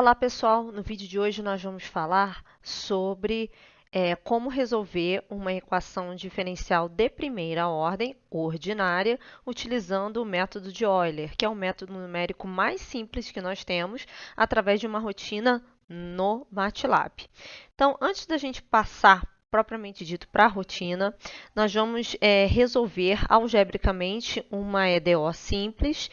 Olá pessoal, no vídeo de hoje nós vamos falar sobre como resolver uma equação diferencial de primeira ordem ordinária utilizando o método de Euler, que é o método numérico mais simples que nós temos através de uma rotina no MATLAB. Então, antes da gente passar propriamente dito para a rotina, nós vamos resolver algebricamente uma EDO simples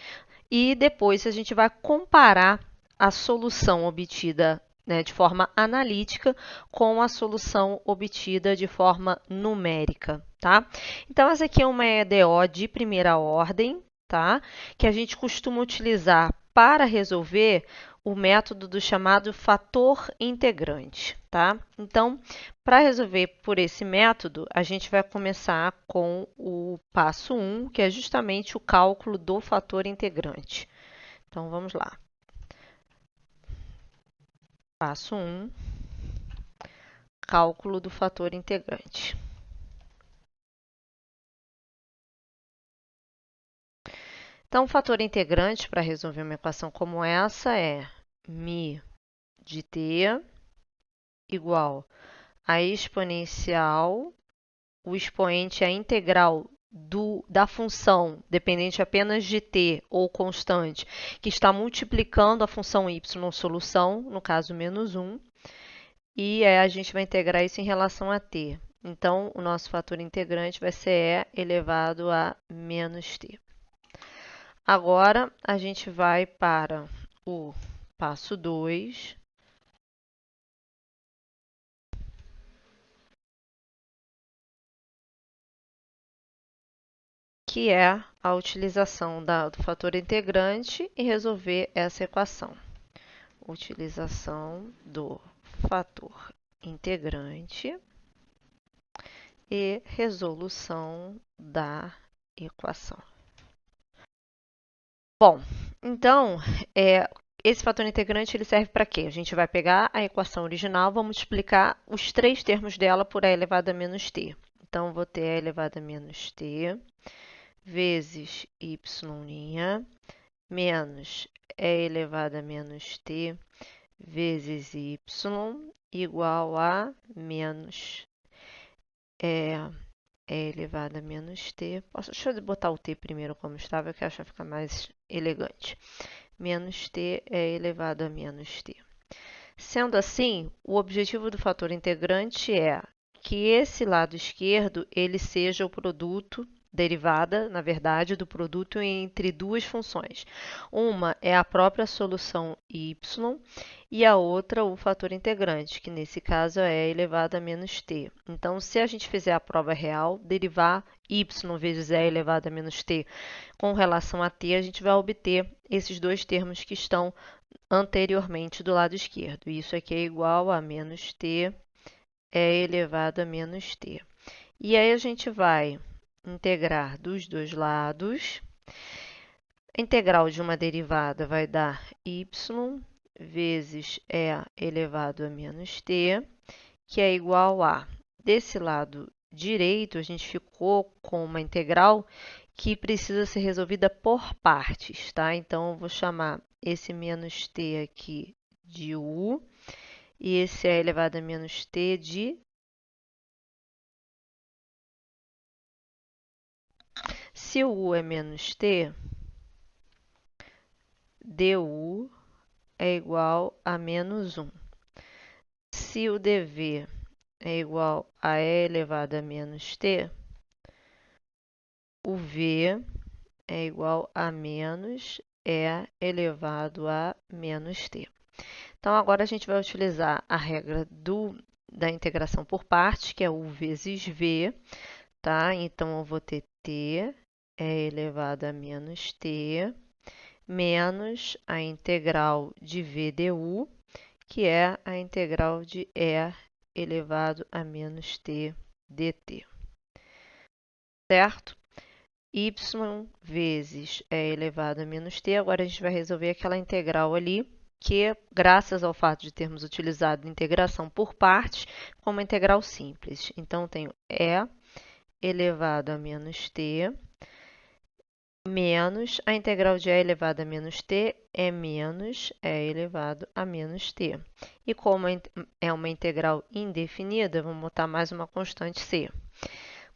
e depois a gente vai comparar a solução obtida, né, de forma analítica com a solução obtida de forma numérica, tá? Então, essa aqui é uma EDO de primeira ordem, tá? Que a gente costuma utilizar para resolver o método do chamado fator integrante, tá? Então, para resolver por esse método, a gente vai começar com o passo 1, que é justamente o cálculo do fator integrante. Então, vamos lá. Passo 1, cálculo do fator integrante. Então, o fator integrante para resolver uma equação como essa é μ de t igual a exponencial, o expoente é a integral da função dependente apenas de t ou constante, que está multiplicando a função y solução, no caso menos 1, e a gente vai integrar isso em relação a t. Então, o nosso fator integrante vai ser e elevado a menos t. Agora, a gente vai para o passo 2, que é a utilização do fator integrante e resolver essa equação. Utilização do fator integrante e resolução da equação. Bom, então, esse fator integrante ele serve para quê? A gente vai pegar a equação original, vamos multiplicar os três termos dela por a elevado a menos t. Então, vou ter a elevado a menos t vezes y' menos e elevado a menos t vezes y igual a menos e elevado a menos t. Deixa eu botar o t primeiro como estava, que eu acho que vai ficar mais elegante. Menos t é elevado a menos t. Sendo assim, o objetivo do fator integrante é que esse lado esquerdo ele seja o produto, derivada, na verdade, do produto entre duas funções. Uma é a própria solução y e a outra o fator integrante, que nesse caso é elevado a menos t. Então, se a gente fizer a prova real, derivar y vezes e elevado a menos t com relação a t, a gente vai obter esses dois termos que estão anteriormente do lado esquerdo. Isso aqui é igual a menos t é elevado a menos t. E aí a gente vai integrar dos dois lados. A integral de uma derivada vai dar y vezes e elevado a menos t, que é igual a, desse lado direito, a gente ficou com uma integral que precisa ser resolvida por partes, tá? Então, eu vou chamar esse menos t aqui de u e esse e elevado a menos t de se o u é menos t, du é igual a menos 1. Se o dv é igual a e elevado a menos t, o v é igual a menos e elevado a menos t. Então, agora a gente vai utilizar a regra da integração por partes, que é u vezes v, tá? Então, eu vou ter t é elevado a menos t, menos a integral de v du, que é a integral de e elevado a menos t dt. Certo? Y vezes e elevado a menos t. Agora, a gente vai resolver aquela integral ali, que, graças ao fato de termos utilizado integração por partes, como uma integral simples. Então, eu tenho e elevado a menos t menos a integral de e elevado a menos t é menos e elevado a menos t. E como é uma integral indefinida, vamos botar mais uma constante c.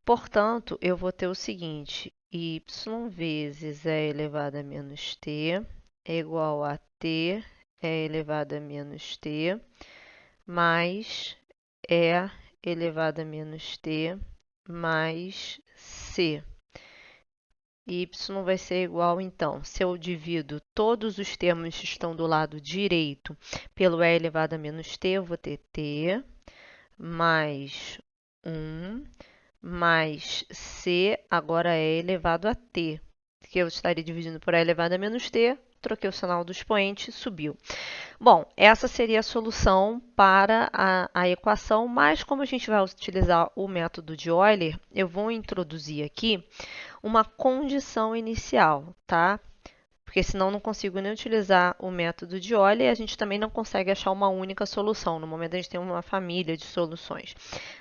Portanto, eu vou ter o seguinte, y vezes e elevado a menos t é igual a t e elevado a menos t mais e elevado a menos t mais c. Y vai ser igual, então, se eu divido todos os termos que estão do lado direito pelo e elevado a menos t, eu vou ter t mais 1 mais c, agora é elevado a t, que eu estaria dividindo por e elevado a menos t, troquei o sinal do expoente, subiu. Bom, essa seria a solução para a equação, mas como a gente vai utilizar o método de Euler, eu vou introduzir aqui uma condição inicial, tá? Porque senão não consigo nem utilizar o método de Euler e a gente também não consegue achar uma única solução. No momento a gente tem uma família de soluções.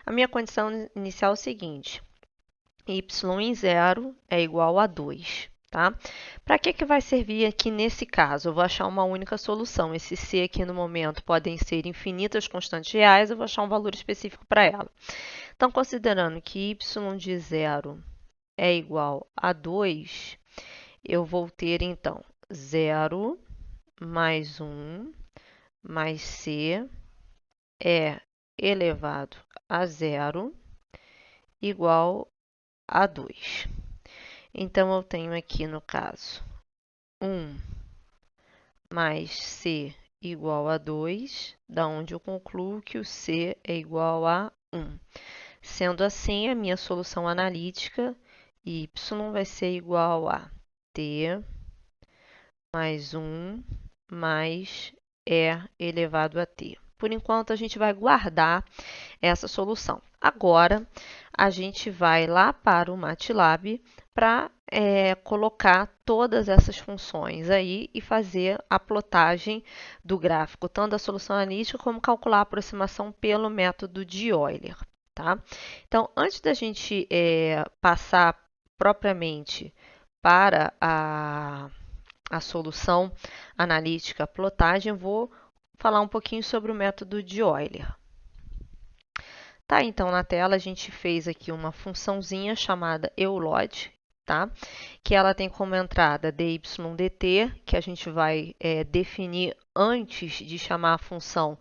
A minha condição inicial é o seguinte: y em 0 é igual a 2. Tá? Para que vai servir aqui nesse caso? Eu vou achar uma única solução. Esse c aqui no momento podem ser infinitas constantes reais, eu vou achar um valor específico para ela. Então, considerando que y de 0 é igual a 2, eu vou ter, então, 0 mais 1 mais c é elevado a 0 igual a 2. Então, eu tenho aqui, no caso, 1 mais c igual a 2, da onde eu concluo que o c é igual a 1. Sendo assim, a minha solução analítica, y vai ser igual a t mais 1 mais e elevado a t. Por enquanto, a gente vai guardar essa solução. Agora, a gente vai lá para o MATLAB para colocar todas essas funções aí e fazer a plotagem do gráfico, tanto da solução analítica como calcular a aproximação pelo método de Euler. Tá? Então, antes da gente passar propriamente para a solução analítica, a plotagem, eu vou falar um pouquinho sobre o método de Euler. Tá, então na tela a gente fez aqui uma funçãozinha chamada EULOD, tá? Que ela tem como entrada dy dt, que a gente vai definir antes de chamar a função,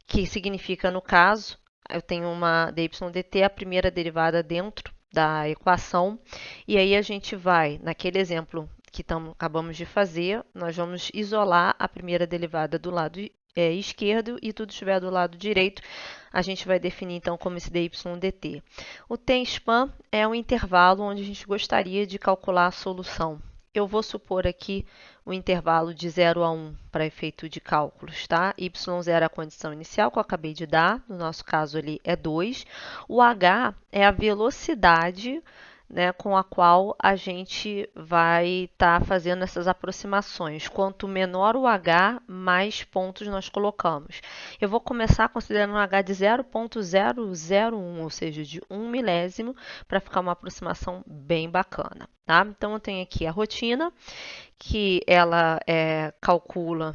que significa, no caso, eu tenho uma dy dt, a primeira derivada dentro da equação, e aí a gente vai, naquele exemplo que acabamos de fazer, nós vamos isolar a primeira derivada do lado esquerdo e tudo estiver do lado direito, a gente vai definir então como esse dy dt. O t-span é um intervalo onde a gente gostaria de calcular a solução. Eu vou supor aqui o intervalo de 0 a 1 para efeito de cálculos, tá? y0 é a condição inicial que eu acabei de dar, no nosso caso ali é 2. O h é a velocidade, né, com a qual a gente vai estar fazendo essas aproximações. Quanto menor o h, mais pontos nós colocamos. Eu vou começar considerando um h de 0,001, ou seja, de 1 milésimo, para ficar uma aproximação bem bacana. Tá? Então, eu tenho aqui a rotina, que ela calcula,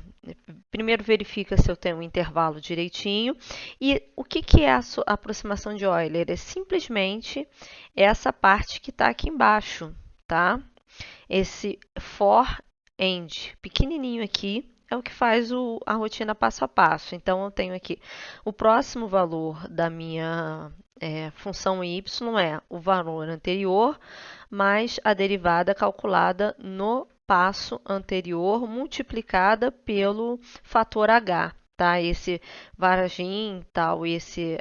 primeiro verifica se eu tenho um intervalo direitinho. E o que é a aproximação de Euler? É simplesmente essa parte que está aqui embaixo, tá? Esse for end pequenininho aqui é o que faz a rotina passo a passo. Então, eu tenho aqui o próximo valor da minha função y é o valor anterior mais a derivada calculada no passo anterior multiplicada pelo fator h. Tá? Esse vargem, tal,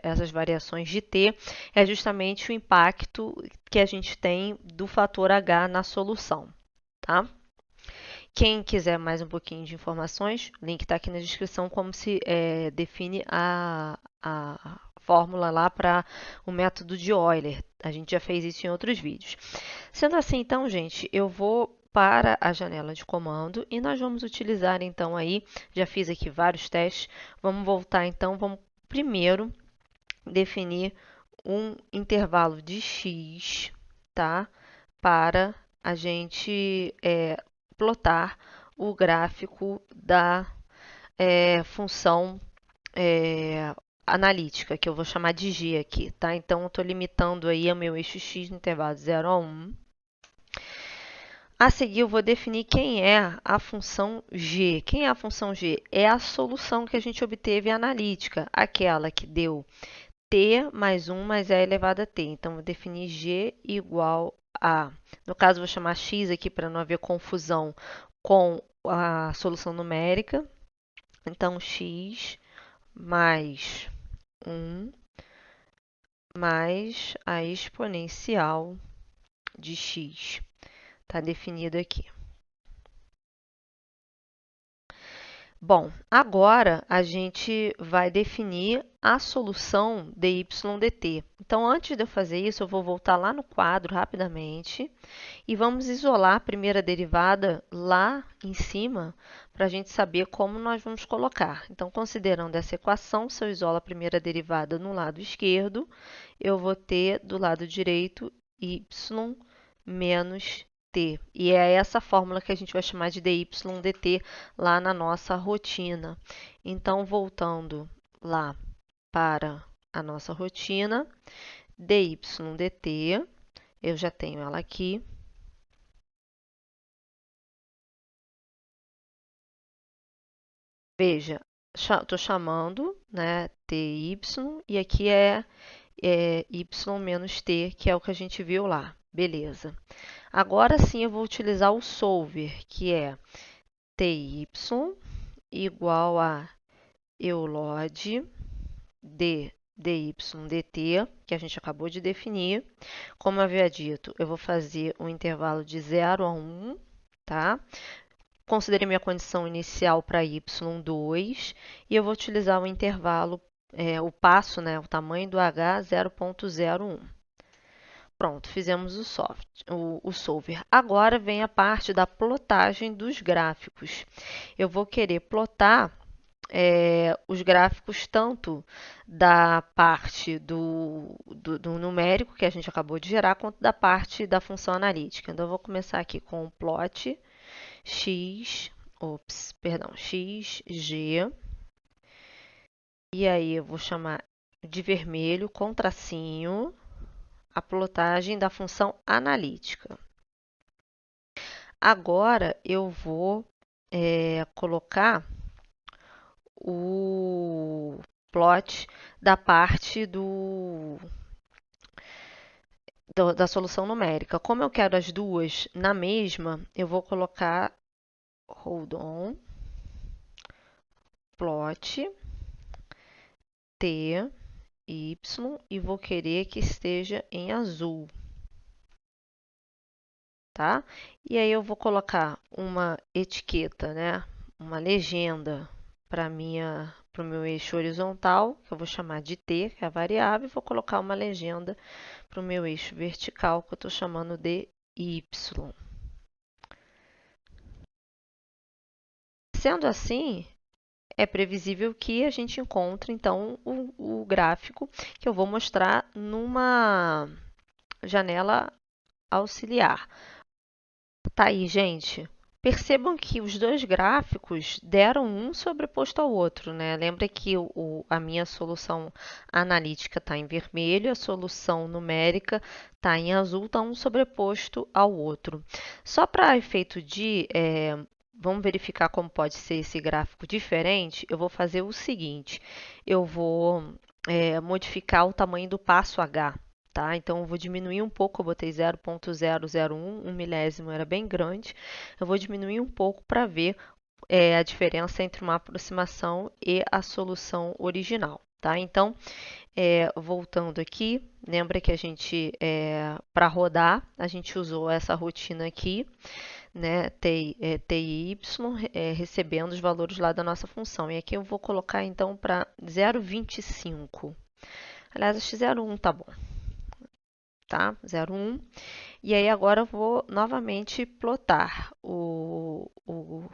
essas variações de t é justamente o impacto que a gente tem do fator h na solução. Tá? Quem quiser mais um pouquinho de informações, o link está aqui na descrição, como se define a fórmula lá para o método de Euler. A gente já fez isso em outros vídeos. Sendo assim, então, gente, eu vou para a janela de comando e nós vamos utilizar, então, aí, já fiz aqui vários testes, vamos voltar, então, vamos primeiro definir um intervalo de x, tá? Para a gente plotar o gráfico da função analítica, que eu vou chamar de g aqui, tá? Então, eu estou limitando aí o meu eixo x no intervalo de 0 a 1. A seguir, eu vou definir quem é a função g. Quem é a função g? É a solução que a gente obteve analítica, aquela que deu t mais 1 mais e elevado a t. Então, vou definir g igual a... No caso, vou chamar x aqui para não haver confusão com a solução numérica. Então, x mais 1 mais a exponencial de x. Está definido aqui. Bom, agora a gente vai definir a solução dy dt. Então, antes de eu fazer isso, eu vou voltar lá no quadro rapidamente e vamos isolar a primeira derivada lá em cima para a gente saber como nós vamos colocar. Então, considerando essa equação, se eu isolo a primeira derivada no lado esquerdo, eu vou ter do lado direito y menos t. E é essa fórmula que a gente vai chamar de dy dt lá na nossa rotina. Então, voltando lá para a nossa rotina, dy dt, eu já tenho ela aqui. Veja, estou chamando, né, ty, e aqui é y menos t, que é o que a gente viu lá. Beleza. Agora sim eu vou utilizar o solver, que é ty igual a eulog de dy dt, que a gente acabou de definir. Como eu havia dito, eu vou fazer um intervalo de 0 a 1, tá? Considerei minha condição inicial para y2 e eu vou utilizar o intervalo, o passo, né, o tamanho do h 0,01. Pronto, fizemos o solver. Agora vem a parte da plotagem dos gráficos. Eu vou querer plotar os gráficos tanto da parte do numérico que a gente acabou de gerar, quanto da parte da função analítica. Então, eu vou começar aqui com o plot xg, e aí eu vou chamar de vermelho com tracinho a plotagem da função analítica. Agora eu vou colocar o plot da parte da solução numérica. Como eu quero as duas na mesma, eu vou colocar hold on, plot t, y, e vou querer que esteja em azul. Tá? E aí eu vou colocar uma etiqueta, né? Uma legenda para o meu eixo horizontal, que eu vou chamar de t, que é a variável, e vou colocar uma legenda para o meu eixo vertical, que eu estou chamando de y. Sendo assim, é previsível que a gente encontre, então, o gráfico que eu vou mostrar numa janela auxiliar. Tá aí, gente. Percebam que os dois gráficos deram um sobreposto ao outro, né? Lembra que a minha solução analítica está em vermelho, a solução numérica está em azul, está um sobreposto ao outro. Só para efeito de vamos verificar como pode ser esse gráfico diferente, eu vou fazer o seguinte, eu vou modificar o tamanho do passo H. Tá? Então, eu vou diminuir um pouco, eu botei 0,001, um milésimo era bem grande. Eu vou diminuir um pouco para ver a diferença entre uma aproximação e a solução original. Tá? Então, voltando aqui, lembra que a gente, para rodar, a gente usou essa rotina aqui, né, t e y, recebendo os valores lá da nossa função. E aqui eu vou colocar, então, para 0,25. Aliás, acho que 0,1 tá bom. Tá? 0,1. E aí agora eu vou novamente plotar os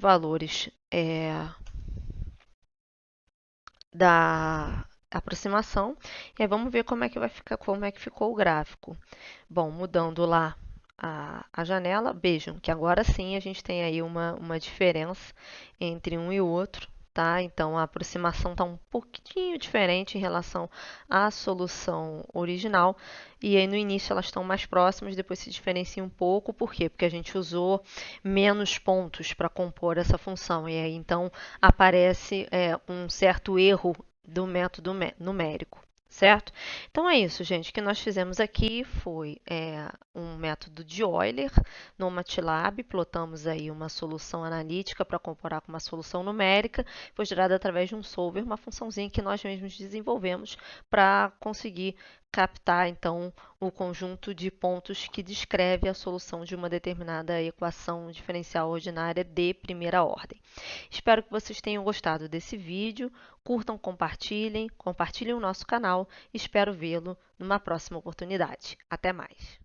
valores aproximação. E aí vamos ver como é que vai ficar, como é que ficou o gráfico. Bom, mudando lá a janela, vejam que agora sim a gente tem aí uma diferença entre um e o outro, tá? Então a aproximação está um pouquinho diferente em relação à solução original. E aí no início elas estão mais próximas, depois se diferenciam um pouco. Por quê? Porque a gente usou menos pontos para compor essa função. E aí então aparece um certo erro do método numérico. Certo? Então é isso, gente. O que nós fizemos aqui foi um método de Euler no MATLAB, plotamos aí uma solução analítica para comparar com uma solução numérica, foi gerada através de um solver, uma funçãozinha que nós mesmos desenvolvemos para conseguir captar então o conjunto de pontos que descreve a solução de uma determinada equação diferencial ordinária de primeira ordem. Espero que vocês tenham gostado desse vídeo. Curtam, compartilhem o nosso canal. Espero vê-lo numa próxima oportunidade. Até mais!